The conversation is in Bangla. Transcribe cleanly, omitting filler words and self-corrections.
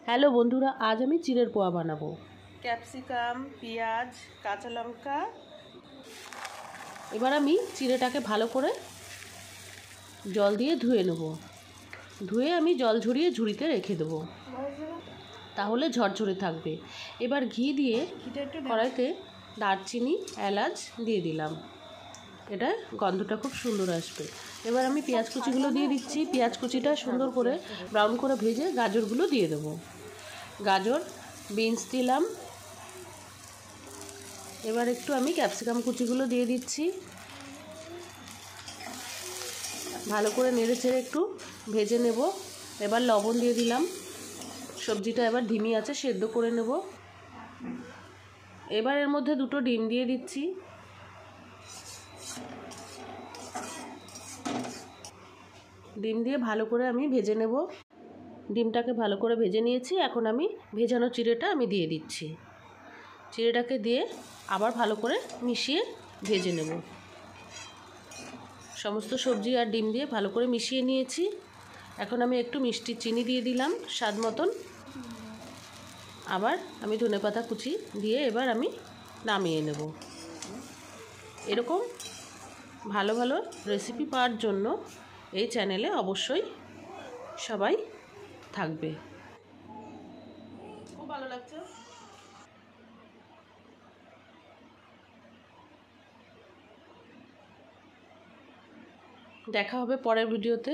হ্যালো বন্ধুরা, আজ আমি চিড়ের পোয়া বানাবো। ক্যাপসিকাম, পেঁয়াজ, কাঁচা লঙ্কা। এবার আমি চিড়েটাকে ভালো করে জল দিয়ে ধুয়ে নেব। ধুয়ে আমি জল ঝরিয়ে ঝুড়িতে রেখে দেবো, তাহলে ঝরঝরে থাকবে। এবার ঘি দিয়ে কড়াইতে দারচিনি, এলাচ দিয়ে দিলাম। এটা গন্ধটা খুব সুন্দর আসবে। এবার আমি পেঁয়াজ কুচিগুলো দিয়ে দিচ্ছি। পেঁয়াজ কুচিটা সুন্দর করে ব্রাউন করে ভেজে গাজরগুলো দিয়ে দেবো। গাজর, বিনস দিলাম। এবার একটু আমি ক্যাপসিকাম কুচিগুলো দিয়ে দিচ্ছি। ভালো করে নেড়ে চেড়ে একটু ভেজে নেব। এবার লবণ দিয়ে দিলাম। সবজিটা এবার ধিমি আছে সেদ্ধ করে নেব। এবার এর মধ্যে দুটো ডিম দিয়ে দিচ্ছি। ডিম দিয়ে ভালো করে আমি ভেজে নেব। ডিমটাকে ভালো করে ভেজে নিয়েছি। এখন আমি ভেজানো চিড়েটা আমি দিয়ে দিচ্ছি। চিড়েটাকে দিয়ে আবার ভালো করে মিশিয়ে ভেজে নেব। সমস্ত সবজি আর ডিম দিয়ে ভালো করে মিশিয়ে নিয়েছি। এখন আমি একটু মিষ্টি চিনি দিয়ে দিলাম স্বাদ মতন। আবার আমি ধনেপাতা কুচি দিয়ে এবার আমি নামিয়ে নেব। এরকম ভালো ভালো রেসিপি পাওয়ার জন্য এই চ্যানেলে অবশ্যই সবাই থাকবে। খুব ভালো লাগছে। দেখা হবে পরের ভিডিওতে।